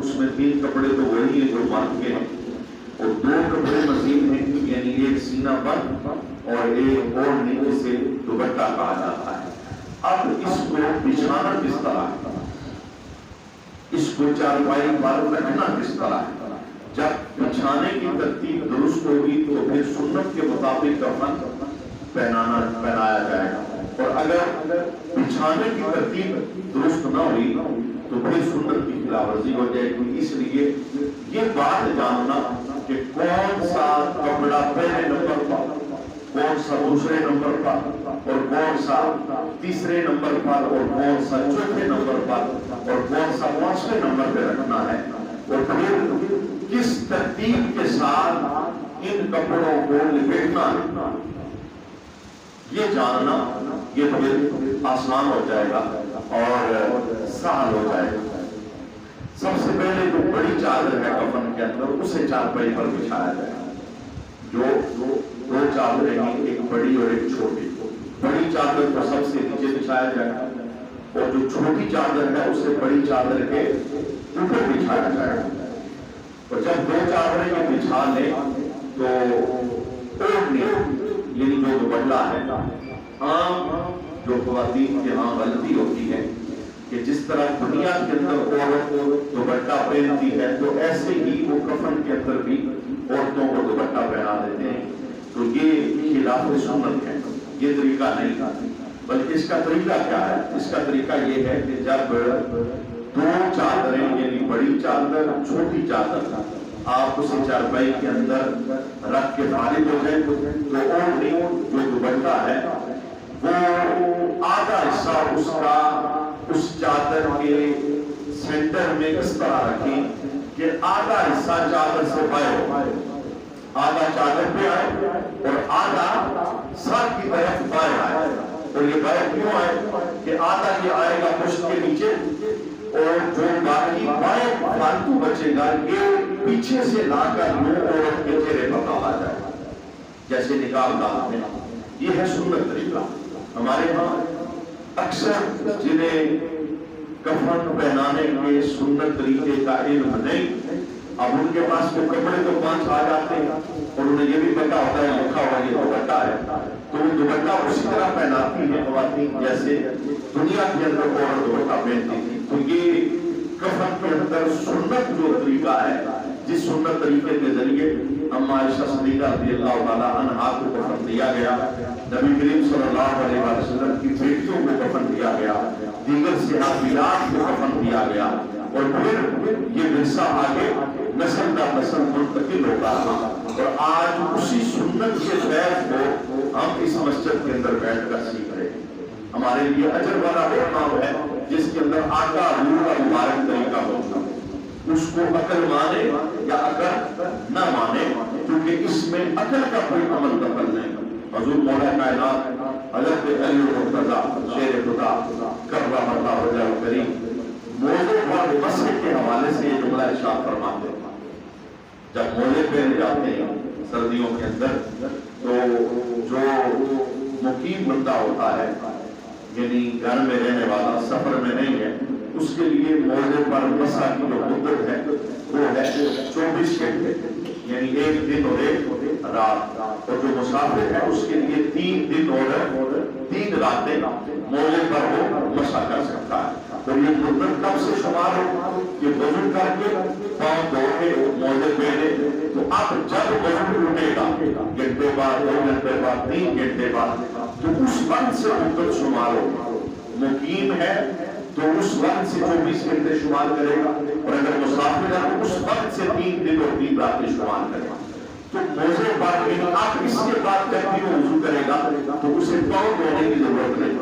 اس میں 3 کپڑے تو وہی ہیں جو مرد کے ہیں، اور 2 کپڑے مزید ہیں، یعنی ایک سینہ بند اور ایک اور نیچے سے دوپٹہ کہا جاتا ہے۔ اب اس کو بچھانا کس طرح ہے، اس کو چارپائی پر رکھنا کس طرح ہے؟ جب بچھانے کی ترتیب درست ہوگی تو پھر سنت کے مطابق کفن پہنایا جائے گا، اور اگر بچھانے کی ترتیب درست نہ ہوئی تو پھر سنت کی خلاف ورزی ہو جائے گی۔ اس لیے یہ بات جاننا کہ کون سا کپڑا پہلے نمبر پر، کون سا دوسرے نمبر پر، اور کون سا تیسرے نمبر پر، اور کون سا چوتھے نمبر پر، اور کون سا 5ویں نمبر پہ رکھنا ہے، اور پھر کس ترتیب کے ساتھ ان کپڑوں کو لپیٹنا ہے، یہ جاننا یہ پھر آسان ہو جائے گا اور سہل ہو جائے گا۔ سب سے پہلے جو بڑی چادر ہے کفن کے اندر، اسے چارپائی پر بچھایا جائے گا۔ جو 2 چادریں ہیں، ایک بڑی اور ایک چھوٹی، بڑی چادر کو سب سے نیچے بچھایا جائے گا، اور جو چھوٹی چادر ہے اسے بڑی چادر کے اوپر بچھایا جائے گا۔ اور جب 2 چادریں یہ بچھا لیں تو اوڑھنی یعنی جو دوپٹہ ہے، عام جو خواتین کے ہاں غلطی ہوتی ہے کہ جس طرح دنیا کے اندر عورت دوپٹہ پہنتی ہے تو ایسے ہی وہ کفن کے اندر بھی عورتوں کو دوپٹہ پہنا دیتے ہیں، تو یہ خلاف سنت ہے، یہ طریقہ نہیں۔ بلکہ اس کا طریقہ کیا ہے؟ اس کا طریقہ یہ ہے کہ جب 2 چادریں یعنی بڑی چادر چھوٹی چادر آپ اسے چارپائی کے اندر رکھ کے فارغ ہو جائے تو اوڑھنی جو دوپٹہ ہے وہ آدھا حصہ اس کا اس چادر کے سینٹر میں اس طرح رکھیں کہ آدھا حصہ چادر سے باہر ہو، آدھا چادر پہ آئے اور آدھا سر کی طرف باہر آئے۔ اور یہ باہر کیوں آئے کہ آدھا یہ آئے گا پشت کے نیچے، اور جو باقی بائیں فالتو بچے گا یہ پیچھے سے لا کر منہ عورت کے چہرے پر ڈالا جائے گا، جیسے نقاب ڈالتے ہیں۔ یہ ہے سنت طریقہ۔ ہمارے ہاں اکثر جنہیں کفن پہنانے کے سنت طریقے کا علم نہیں، اب ان کے پاس وہ کپڑے تو 5 آ جاتے ہیں اور انہیں یہ بھی پتا ہوتا ہے لکھا ہوا یہ دوپٹہ ہے، تو وہ دوپٹہ اسی طرح پہناتی ہیں خواتین جیسے دنیا کے اندر عورت دوپٹہ پہنتی تھی۔ تو یہ کفن کے اندر سنت جو طریقہ ہے، جس سنت طریقے کے ذریعے اما عائشہ صدیقہ رضی اللہ تعالی عنہا کو کفن دیا گیا، نبی کریم صلی اللہ علیہ وسلم کی بیٹیوں کو کفن دیا گیا، دیگر صحابیات کو کفن دیا گیا، اور پھر یہ ورثہ آگے نسل کا نسل منتقل ہوتا رہا، اور آج اسی سنت کے فیض کو ہم اس مسجد کے اندر بیٹھ کر سیکھ رہے ہیں۔ ہمارے لیے اجر والا وہ کام ہے جس کے اندر آقا حضور کا مبارک طریقہ ہوتا ہے، اس کو عقل مانے یا عقل نہ مانے، کیونکہ اس میں عقل کا کوئی عمل دخل نہیں۔ حضور مولا کائنات حضرت علی مرتضیٰ شیر خدا کرم اللہ وجہہ الکریم موضوع پر مسح کے حوالے سے یہ جملہ ارشاد فرماتے ہیں، جب موزے پہنے جاتے ہیں سردیوں کے اندر تو جو مقیم بندہ ہوتا ہے یعنی گھر میں رہنے والا، سفر میں نہیں ہے، اس کے لیے موزے پر مسح کی جو مدت ہے وہ ہے 24 گھنٹے، یعنی 1 دن اور 1 رات، اور جو مسافر ہے اس کے لیے 3 دن اور 3 راتیں موزے پر وہ مسح کر سکتا ہے۔ اور یہ مدت کب سے شمار ہو کہ وضو کر کے پاؤں دھو کے موزے پہنے، تو اب جب وضو ٹوٹے گا گھنٹے بعد، 2 گھنٹے بعد، 3 گھنٹے بعد، تو اس وقت سے مدت شمار ہوگا۔ مقیم ہے تو اس وقت سے 24 گھنٹے شمار کرے گا، اور اگر مسافر ہے تو اس وقت سے 3 دن اور 3 راتیں شمار کرے گا۔ تو موزے پر اب اس کے بعد جب بھی وہ وضو کرے گا تو اسے پاؤں دھونے کی ضرورت نہیں،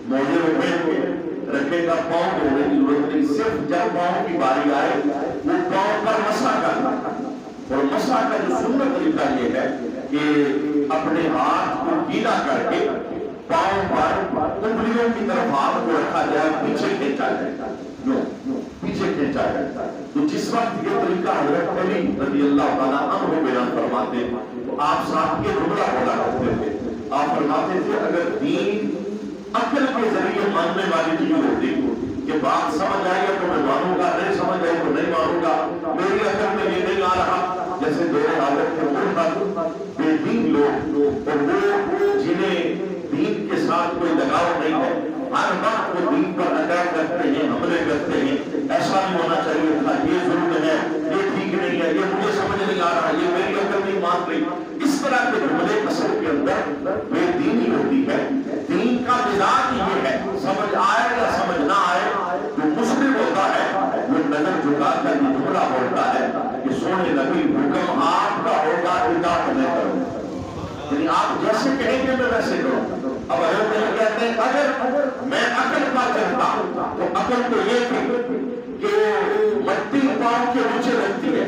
موزے میں پہن کے رکھے گا، پاؤں دھونے کی ضرورت نہیں، صرف جب پاؤں کی باری آئے وہ پاؤں پر مسح کرنا۔ اور مسح کا جو سنت طریقہ یہ ہے کہ اپنے ہاتھ کو گیلا کر کے پاؤں پر انگلیوں کی طرف ہاتھ کو رکھا جائے، پیچھے کھینچا جائے، پیچھے کھینچا جائے۔ تو جس وقت یہ طریقہ حضرت علی رضی اللہ تعالیٰ عنہ بیان فرماتے ہیں تو آپ صاحب کے جملہ بولا کرتے تھے، آپ فرماتے تھے اگر دین عقل کے ذریعے ماننے والی چیز ہوتی کہ یہ بات سمجھ آئی ہے تو میں مانوں گا، نہیں سمجھ آئی تو نہیں مانوں گا، میری عقل میں یہ نہیں آ رہا۔ جیسے دور حالت کے ملک بے دین لوگ اور وہ جنہیں دین کے ساتھ کوئی لگاؤ نہیں ہے، ہر وقت وہ دین پر اٹیک کرتے ہیں، حملے کرتے ہیں، ایسا نہیں ہونا چاہیے تھا، یہ ظلم ہے، یہ ٹھیک نہیں ہے، یہ مجھے سمجھ نہیں آ رہا، یہ میری عقل نہیں مان رہی، اس طرح کے جملے اصل کے اندر بے دینی ہوتی ہے۔ دین کا مزاج یہ ہے، سمجھ آئے یا سمجھ نہ آئے، جو مسلم ہوتا ہے وہ نظر جھکا کر یہ جملہ بولتا ہے کہ سونے نبی حکم آپ کا ہوگا، اطاعت میں کروں، یعنی آپ جیسے کہیں گے میں ویسے کروں۔ اب حضرت علی کہتے ہیں اگر میں عقل کا چلتا تو عقل تو یہ تھی کہ مٹی پاؤں کے نیچے رکھتی ہے،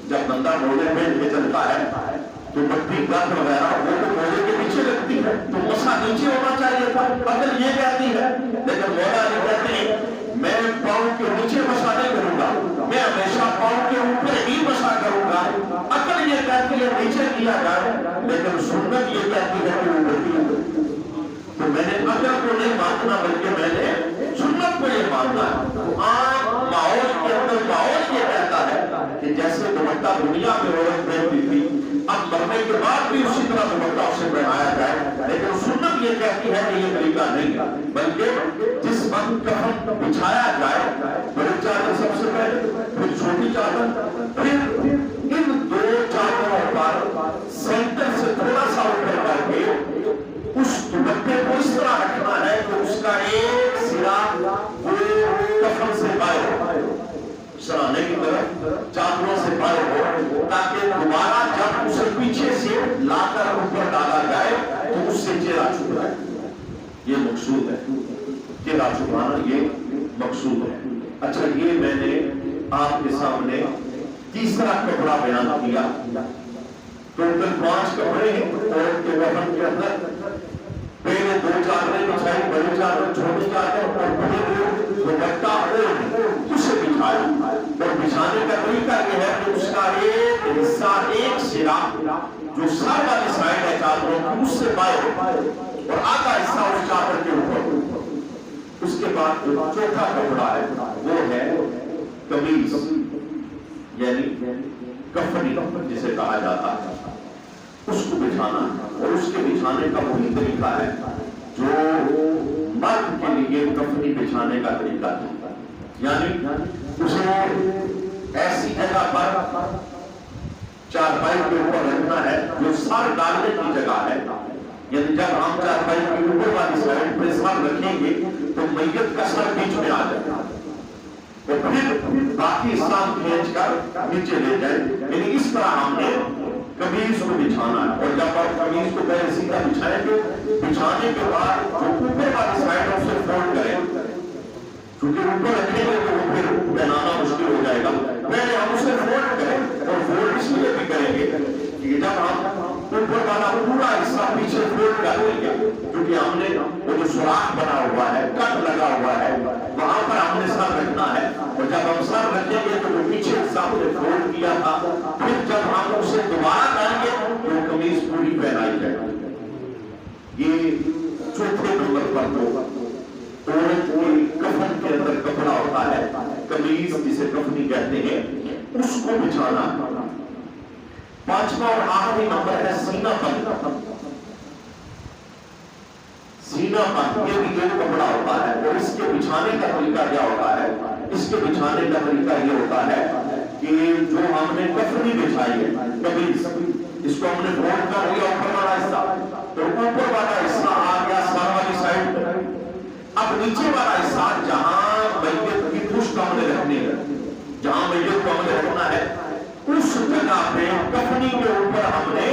جب بندہ موزے پہن کے چلتا ہے تو مٹی گند وغیرہ وہ تو موزے کے نیچے رکھتی ہے، تو مسا نیچے ہونا چاہیے تھا، عقل یہ کہتی ہے۔ لیکن مولا علی کہتے ہیں میں پاؤں کے نیچے مسا نہیں کروں گا، میں ہمیشہ پاؤں کے اوپر ہی مسا کروں گا۔ عقل یہ کہتی ہے نیچے کیا جائے، لیکن سنت یہ کہتی ہے کہ وہ اوپر، تو میں نے عقل کو نہیں ماننا بلکہ میں نے سنت کو یہ ماننا ہے۔ عام ماحول کے اندر ماحول یہ کہتا ہے کہ جیسے دوپٹہ دنیا میں عورت پہنتی تھی، اب مرنے کے بعد بھی اسی طرح دوپٹہ اسے پہنایا جائے، لیکن سنت یہ کہتی ہے کہ یہ طریقہ نہیں ہے، بلکہ جس وقت کفن بچھایا جائے بڑی چادر سب سے پہلے، پھر چھوٹی چادر، پھر ان دو چادروں پر سینٹر سے تھوڑا سا اوپر کر کے اس دوپٹے کو اس طرح رکھنا ہے کہ اس کا ایک سرا وہ کفن سے باہر ہو، سرانے کی طرف چادروں سے باہر ہو، تاکہ دوبارہ جب اسے پیچھے سے لا کر اوپر ڈالا جائے تو اس سے چہرہ چھپ جائے۔ یہ مقصود ہے، چہرہ چھپانا یہ مقصود ہے۔ اچھا، یہ میں نے آپ کے سامنے تیسرا کپڑا بیان کیا۔ ٹوٹل 5 کپڑے ہیں عورت کے کفن کے اندر، پہلے 2 چادریں بچھائی، بڑی چادر، چھوٹی چادر، اور پھر دوپٹہ اسے بچھایا، اور بچھانے کا طریقہ یہ ہے کہ اس کا ایک حصہ، ایک سرا جو سر والی سائڈ ہے چادروں کی اس سے باہر اور آدھا حصہ اس چادر کے اوپر۔ اس کے بعد جو چوتھا کپڑا ہے وہ ہے قمیص، یعنی کفنی جسے کہا جاتا ہے، اس کو بچھانا ہے، اور اس کے بچھانے کا وہی طریقہ ہے جو مرد کے لیے کفنی بچھانے کا طریقہ ہے، یعنی اسے ایسی جگہ پر چارپائی کے اوپر رکھنا ہے جو سر ڈالنے کی جگہ ہے، یعنی جب ہم چارپائی کے اوپر والی سائڈ پہ سر رکھیں گے تو میت کا سر بیچ میں آ جائے گا، اور پھر باقی سام کھینچ کر نیچے لے جائے، یعنی اس طرح ہم نے قمیص کو بچھانا ہے۔ اور جب آپ قمیص کو پہلے سیدھا بچھائیں گے، بچھانے کے بعد جو اوپر والی سائڈ ہے اسے فولڈ کریں، کیونکہ اوپر رکھیں گے تو وہ پھر پہنانا مشکل ہو جائے گا، پہلے ہم اسے فولڈ کریں، اور فولڈ اس لیے بھی کریں گے کہ جب ہم اوپر والا پورا حصہ پیچھے فولڈ کر دیں گے، کیونکہ ہم نے وہ جو سوراخ بنا ہوا ہے، کٹ لگا ہوا ہے، وہاں پر ہم نے سر رکھنا ہے، اور جب ہم سر رکھیں گے تو وہ پیچھے حصہ ہم نے فولڈ کیا تھا، پھر جب ہم اسے دوبارہ کریں گے تو قمیص پوری پہنائی جائے گی۔ یہ چوتھے نمبر پر جو عورت کی کفن کے اندر کپڑا ہوتا ہے، قمیص جسے کفنی کہتے ہیں، اس کو بچھانا۔ 5واں اور آخری نمبر ہے سینہ بند۔ سینہ بند یہ بھی ایک کپڑا ہوتا ہے، اور اس کے بچھانے کا طریقہ کیا ہوتا ہے؟ اس کے بچھانے کا طریقہ یہ ہوتا ہے کہ جو ہم نے کفنی بچھائی ہے قمیص، اس کو ہم نے فولڈ کر لیا اوپر والا حصہ، تو اوپر والا حصہ آ گیا سر والی سائڈ پر، اب نیچے والا حصہ جہاں میت کی پشت ہم نے رکھنی ہے، جہاں میت کو ہم نے رکھنا ہے، اس جگہ پہ کفنی کے اوپر ہم نے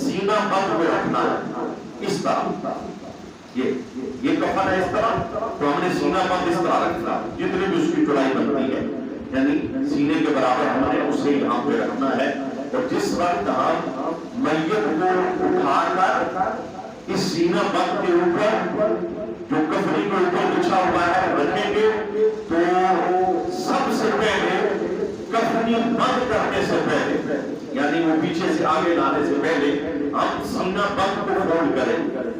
سینہ بند میں رکھنا ہے، اس طرح یہ کفن ہے اس طرح، تو ہم نے سینہ بند اس طرح رکھنا، جتنی بھی اس کی چوڑائی بنتی ہے، یعنی سینے کے برابر ہم نے اسے یہاں پہ رکھنا ہے، اور جس وقت ہم میت کو اٹھا کر اس سینہ بند کے اوپر جو کفنی کے اوپر بچھا ہوا ہے رکھیں گے، تو سب سے پہلے کفنی بند کرنے سے پہلے، یعنی وہ پیچھے سے آگے لانے سے پہلے ہم سینہ بند کو فولڈ کریں،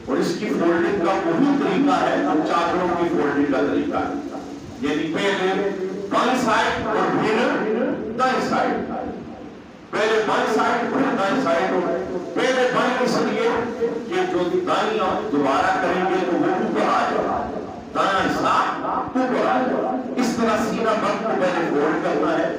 اور اس اس کی فولڈنگ کا وہی طریقہ ہے جو چادروں کی فولڈنگ کا طریقہ ہے، یعنی پہلے بائیں سائڈ اور پھر دائیں سائڈ، پہلے بائیں سائڈ پھر دائیں سائڈ، پہلے بائیں اس لیے کہ جو دائیں آپ دوبارہ کریں گے تو وہ اوپر آ جائے، دائیں حصہ اوپر آ جائے، اس طرح سینہ بند کو پہلے فولڈ کرنا ہے۔